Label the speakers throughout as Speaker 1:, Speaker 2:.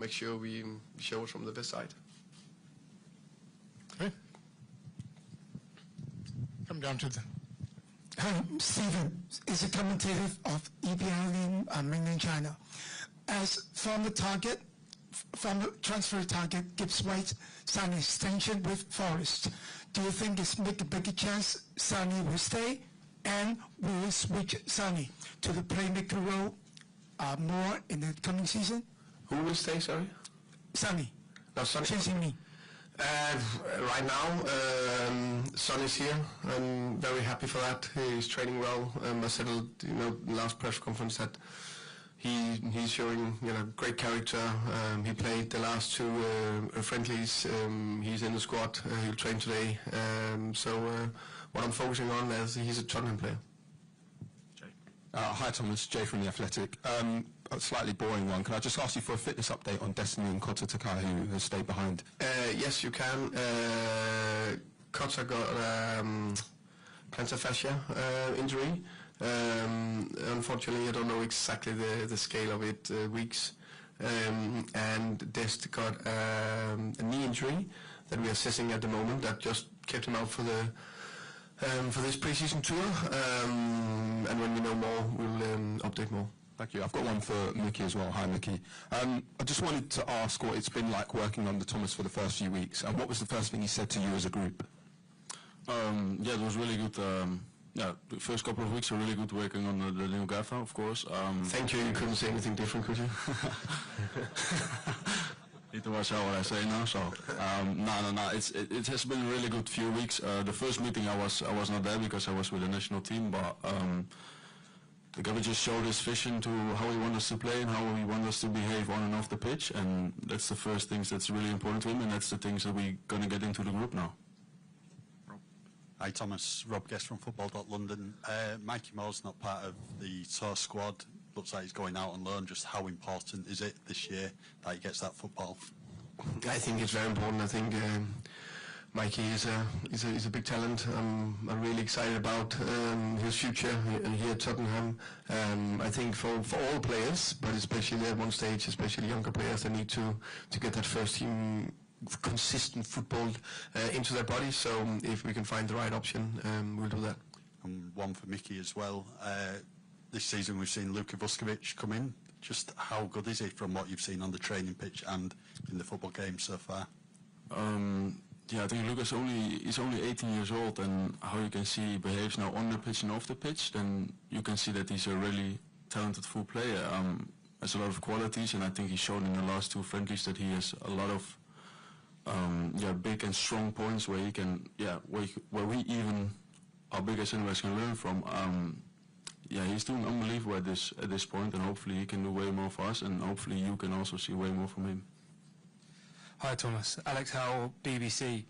Speaker 1: make sure we show it from the best side.
Speaker 2: Okay. Come down to the...
Speaker 3: Stephen is a commentator of EPL in mainland China. As former transfer target Gibbs White signed an extension with Forest, do you think it's make a bigger chance Sonny will stay, and will we switch Sonny to the playmaker role more in the coming season?
Speaker 1: Who will stay, sorry?
Speaker 3: Sonny.
Speaker 1: No, Sonny.
Speaker 3: Chasing me.
Speaker 1: Right now, Son is here. I'm very happy for that. He's training well. I said, in the last press conference that he's showing, great character. He played the last two friendlies. He's in the squad. He'll train today. So what I'm focusing on is he's a Tottenham player.
Speaker 4: Jay. Hi Thomas, Jay from The Athletic. A slightly boring one. Can I just ask you for a fitness update on Destiny and Kota Takai, who has stayed behind?
Speaker 1: Yes, you can. Kota got plantar fascia injury. Unfortunately, I don't know exactly the scale of it, weeks. And Dest got a knee injury that we are assessing at the moment that just kept him out for this pre-season tour. And when we know more, we'll update more.
Speaker 4: Thank you. I've got one for Mickey as well. Hi, Mickey. I just wanted to ask what it's been like working under Thomas for the first few weeks, and what was the first thing he said to you as a group?
Speaker 5: Yeah, it was really good. The first couple of weeks were really good working on the new gaffer, of course.
Speaker 1: Thank you. You couldn't say anything different, could you?
Speaker 5: Need to watch out what I say now. So no. It has been a really good few weeks. The first meeting I was not there because I was with the national team, but the guy just showed his vision to how he wants us to play and how he wants us to behave on and off the pitch, and that's the first things that's really important to him, and that's the things that we're going to get into the group now.
Speaker 6: Hi Thomas, Rob Guest from Football.London. Mikey Moore's not part of the tour squad. Looks like he's going out on loan. Just how important is it this year that he gets that football?
Speaker 1: I think it's very important. I think Mikey is a big talent. I'm really excited about his future here at Tottenham. I think for all players, but especially at one stage, especially younger players, they need to get that first team consistent football into their body. So if we can find the right option, we'll do that.
Speaker 6: And one for Mickey as well. This season we've seen Luka Vuskovic come in. Just how good is he from what you've seen on the training pitch and in the football game so far?
Speaker 5: Yeah, I think Luka's he's only 18 years old, and how you can see he behaves now on the pitch and off the pitch, then you can see that he's a really talented full player. Has a lot of qualities, and I think he's shown in the last two friendlies that he has a lot of big and strong points where he can, where we even, our biggest investors can learn from. He's doing unbelievable at this point, and hopefully he can do way more for us, and hopefully you can also see way more from him.
Speaker 7: Hi Thomas, Alex Howell, BBC.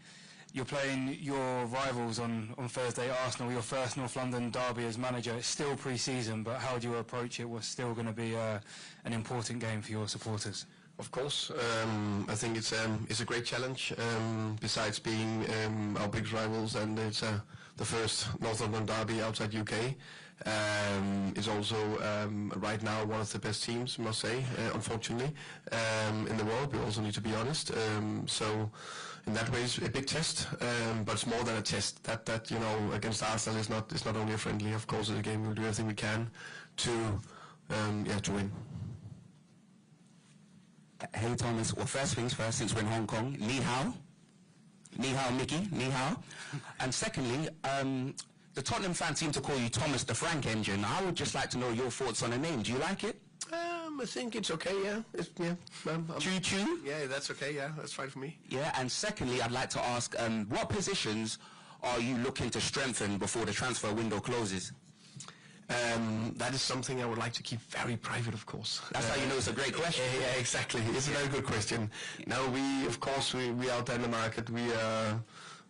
Speaker 7: You're playing your rivals on Thursday, Arsenal, your first North London derby as manager. It's still pre-season, but how do you approach it? What's still going to be an important game for your supporters?
Speaker 1: Of course, I think it's a great challenge. Besides being our big rivals, and it's the first North London derby outside UK. It's also right now one of the best teams, I must say, unfortunately, in the world. We also need to be honest. So in that way, it's a big test, but it's more than a test. That against Arsenal is not only a friendly. Of course, it's a game. We'll do everything we can to win.
Speaker 8: Hey Thomas, well first things first, since we're in Hong Kong, ni hao. Ni hao Mickey, ni hao. And secondly, the Tottenham fans seem to call you Thomas the Frank Engine. I would just like to know your thoughts on the name. Do you like it?
Speaker 1: I think it's okay, yeah.
Speaker 8: Choo-choo?
Speaker 1: Yeah, that's okay, yeah, that's fine for me.
Speaker 8: Yeah, and secondly, I'd like to ask, what positions are you looking to strengthen before the transfer window closes?
Speaker 1: That is something I would like to keep very private, of course.
Speaker 8: That's how you know it's a great question.
Speaker 1: Yeah, exactly. It's a very good question. Now, we out there in the market, we are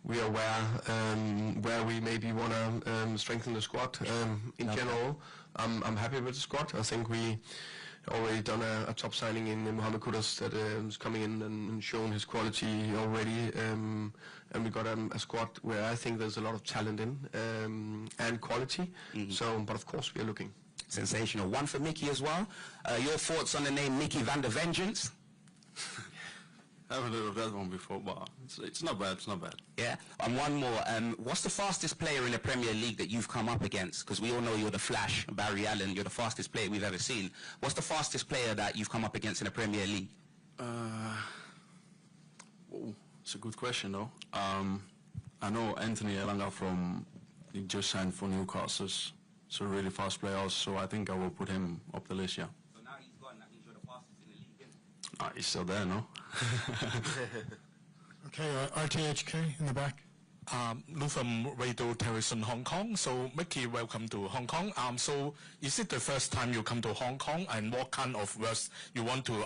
Speaker 1: where we maybe want to strengthen the squad. In general, I'm happy with the squad. I think we already done a top signing in Mohamed Kudus that is coming in and showing his quality already. And we got a squad where I think there's a lot of talent in and quality. So, but of course, we are looking.
Speaker 8: Sensational. One for Mickey as well. Your thoughts on the name Mickey van der Vengeance?
Speaker 5: haven't heard of that one before, but it's not bad. It's not bad.
Speaker 8: Yeah, and one more. What's the fastest player in the Premier League that you've come up against? Because we all know you're the Flash, Barry Allen. You're the fastest player we've ever seen. What's the fastest player that you've come up against in the Premier League?
Speaker 5: It's a good question, though. I know Anthony Elanga he just signed for Newcastle. So a really fast player also, so I think I will put him up the list, yeah.
Speaker 8: So now he's gone, that means you're the fastest in the league, isn't it?
Speaker 5: He's still there, no?
Speaker 2: Okay, RTHK in the back.
Speaker 9: Lou from Radio Television Hong Kong. So Mickey, welcome to Hong Kong. So is it the first time you come to Hong Kong, and what kind of words you want to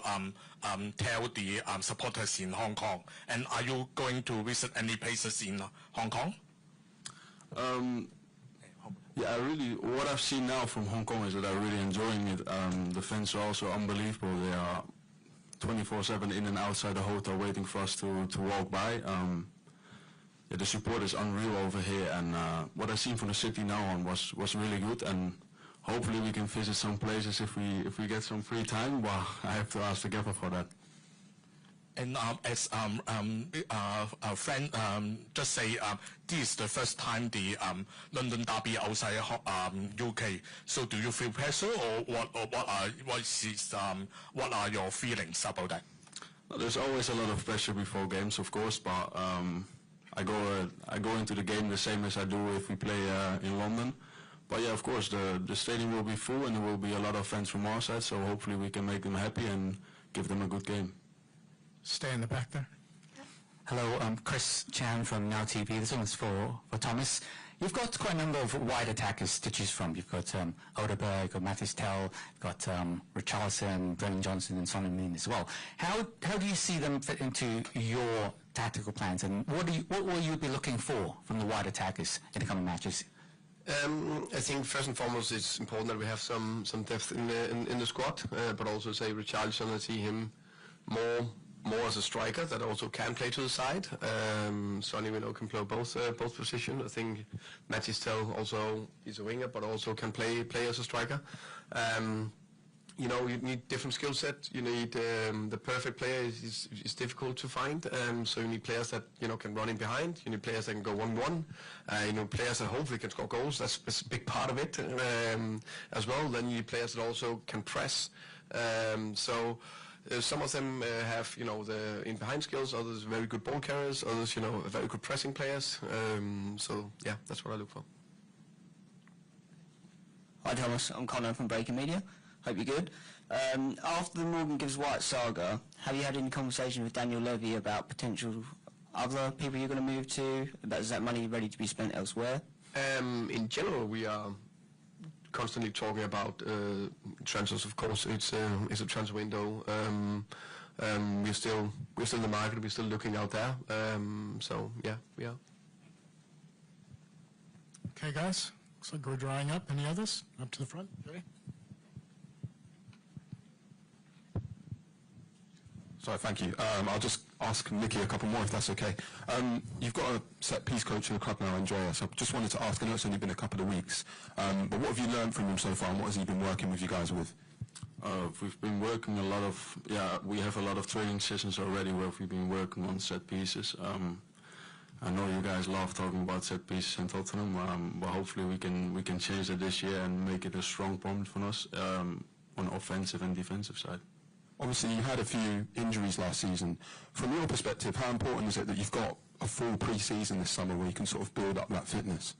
Speaker 9: tell the supporters in Hong Kong? And are you going to visit any places in Hong Kong?
Speaker 5: Yeah, what I've seen now from Hong Kong is that I'm really enjoying it. The fans are also unbelievable. They are 24/7 in and outside the hotel waiting for us to walk by. Yeah, the support is unreal over here, and what I've seen from the city now on was really good, and hopefully we can visit some places if we get some free time. Well, I have to ask the gaffer for that.
Speaker 9: And as our friend just say, this is the first time the London Derby outside UK. So do you feel pressure, or what are your feelings about that?
Speaker 5: Well, there's always a lot of pressure before games, of course, but I go into the game the same as I do if we play in London. But yeah, of course, the stadium will be full, and there will be a lot of fans from our side. So hopefully we can make them happy and give them a good game.
Speaker 2: Stay in the back there.
Speaker 10: Hello, I'm Chris Chan from Now TV. This one's for Thomas. You've got quite a number of wide attackers to choose from. You've got Odeberg, you've got Mathis Tel, you've got Richarlison, Brennan Johnson, and Son Heung-min as well. How do you see them fit into your tactical plans, and what will you be looking for from the wide attackers in the coming matches?
Speaker 1: I think first and foremost it's important that we have some depth in the squad, but also say Richarlison, I see him more as a striker that also can play to the side. Sonny, we know, can play both positions. I think Mathis Tel also is a winger, but also can play as a striker. You know, you need different skill set. You need the perfect player is difficult to find. So you need players that can run in behind. You need players that can go 1-1. You know, players that hopefully can score goals. That's a big part of it as well. Then you need players that also can press. Some of them have, the in-behind skills, others very good ball carriers, others, very good pressing players. So, yeah, that's what I look for.
Speaker 11: Hi, Thomas. I'm Connor from Breaking Media. Hope you're good. After the Morgan Gibbs White saga, have you had any conversation with Daniel Levy about potential other people you're going to move to? Is that money ready to be spent elsewhere?
Speaker 1: In general, we are constantly talking about transfers. Of course, it's a transfer window. We're still in the market. We're still looking out there. So yeah, we are.
Speaker 2: Okay, guys. Looks like we're drying up. Any others? Up to the front. Ready?
Speaker 4: Sorry, thank you. I'll just ask Mickey a couple more, if that's okay. You've got a set-piece coach in the club now, Andreas. I just wanted to ask, I know it's only been a couple of weeks, but what have you learned from him so far, and what has he been working with you guys with?
Speaker 5: We've been working a lot of, we have a lot of training sessions already where we've been working on set pieces. I know you guys love talking about set pieces in Tottenham, but hopefully we can change that this year and make it a strong point for us on offensive and defensive side.
Speaker 4: Obviously, you had a few injuries last season. From your perspective, how important is it that you've got a full pre-season this summer where you can sort of build up that fitness?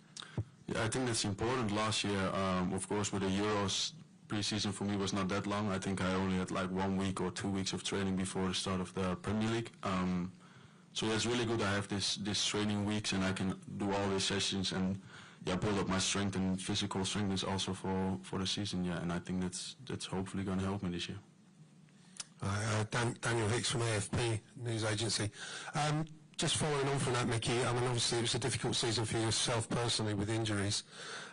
Speaker 5: Yeah, I think that's important. Last year, of course, with the Euros, pre-season for me was not that long. I think I only had like 1 week or 2 weeks of training before the start of the Premier League. So it's really good I have this training weeks and I can do all these sessions and build up my strength, and physical strength is also for the season. And I think that's hopefully going to help me this year.
Speaker 12: Daniel Hicks from AFP News Agency. Just following on from that, Mickey, I mean, obviously it was a difficult season for yourself personally with injuries.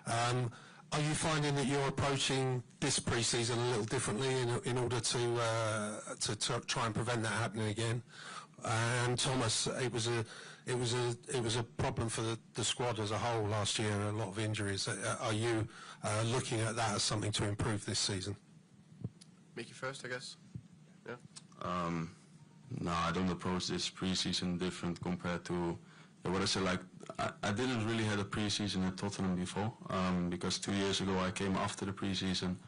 Speaker 12: Are you finding that you're approaching this pre-season a little differently in order to try and prevent that happening again? And Thomas, it was a problem for the squad as a whole last year, a lot of injuries. Are you looking at that as something to improve this season?
Speaker 1: Mickey first, I guess. Yeah.
Speaker 5: No, No, I don't approach this pre-season different compared to what I said. Like I didn't really have a pre-season at Tottenham before, because 2 years ago I came after the pre-season,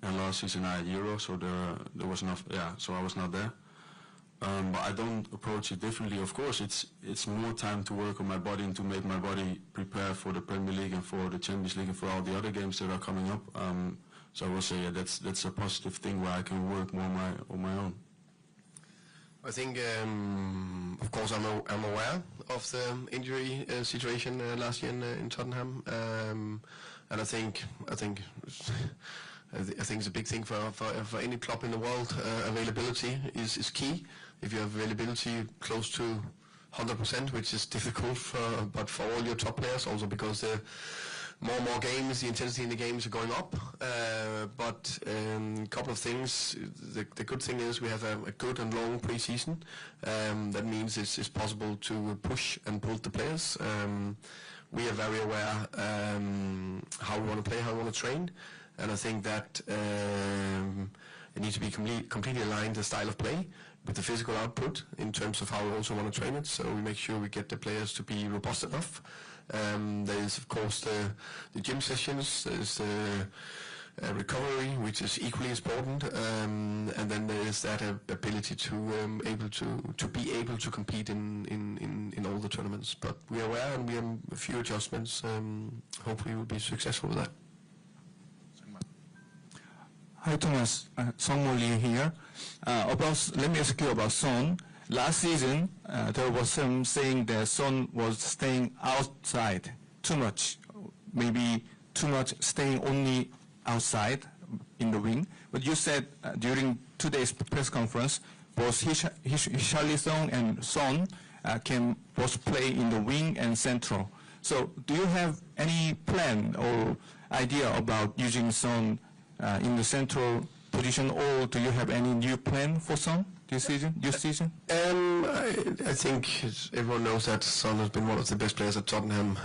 Speaker 5: and last season I had Euro, so there was enough. Yeah, so I was not there. But I don't approach it differently. Of course, it's more time to work on my body and to make my body prepare for the Premier League and for the Champions League and for all the other games that are coming up. So I will say, yeah, that's a positive thing where I can work more on my own.
Speaker 1: I think, of course, I'm aware of the injury situation last year in Tottenham, and I think it's a big thing for any club in the world. Availability is key. If you have availability close to 100%, which is difficult but for all your top players, also because the more and more games, the intensity in the games are going up. But a couple of things. The good thing is we have a good and long pre-season. That means it's possible to push and pull the players. We are very aware how we want to play, how we want to train. And I think that it needs to be completely aligned, the style of play, with the physical output in terms of how we also want to train it. So we make sure we get the players to be robust enough. There is, of course, the gym sessions. There's the recovery, which is equally important. And then there is that ability to be able to compete in all the tournaments. But we are aware, and we have a few adjustments. Hopefully we'll be successful with that.
Speaker 13: Hi Thomas, Song Mo Lee here. Let me ask you about Son. Last season, there was some saying that Son was staying outside too much, maybe too much staying only outside in the wing. But you said during today's press conference, both Richarlison and Son can both play in the wing and central. So do you have any plan or idea about using Son in the central position, or do you have any new plan for Son this season?
Speaker 1: I think everyone knows that Son has been one of the best players at Tottenham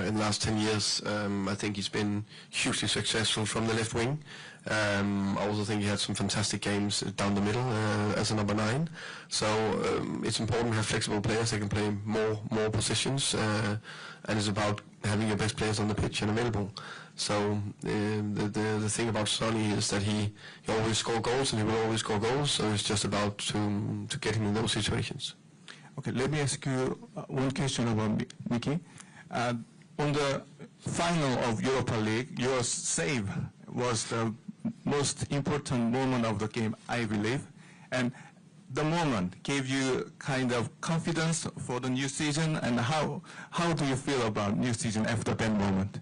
Speaker 1: in the last 10 years. I think he's been hugely successful from the left wing. I also think he had some fantastic games down the middle as a number 9. So it's important to have flexible players that can play more positions, and it's about having your best players on the pitch and available. So the thing about Sonny is that he always scores goals, and he will always score goals. So it's just about to get him in those situations.
Speaker 13: Okay, let me ask you one question about Mickey. On the final of Europa League, your save was the most important moment of the game, I believe, and the moment gave you kind of confidence for the new season. And how do you feel about new season after that moment?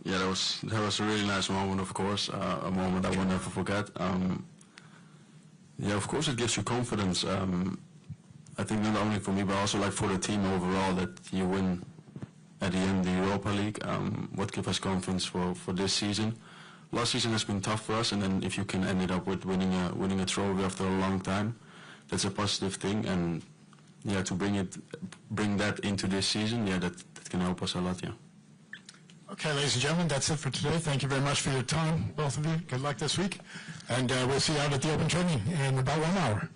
Speaker 5: Yeah, that was a really nice moment, of course, a moment I will never forget. Yeah, of course it gives you confidence. I think not only for me, but also like for the team overall, that you win at the end the Europa League. What gives us confidence for this season? Last season has been tough for us, and then if you can end it up with winning a trophy after a long time, that's a positive thing. And yeah, to bring that into this season, yeah, that can help us a lot. Yeah.
Speaker 2: Okay, ladies and gentlemen, that's it for today. Thank you very much for your time, both of you. Good luck this week. And we'll see you out at the open training in about 1 hour.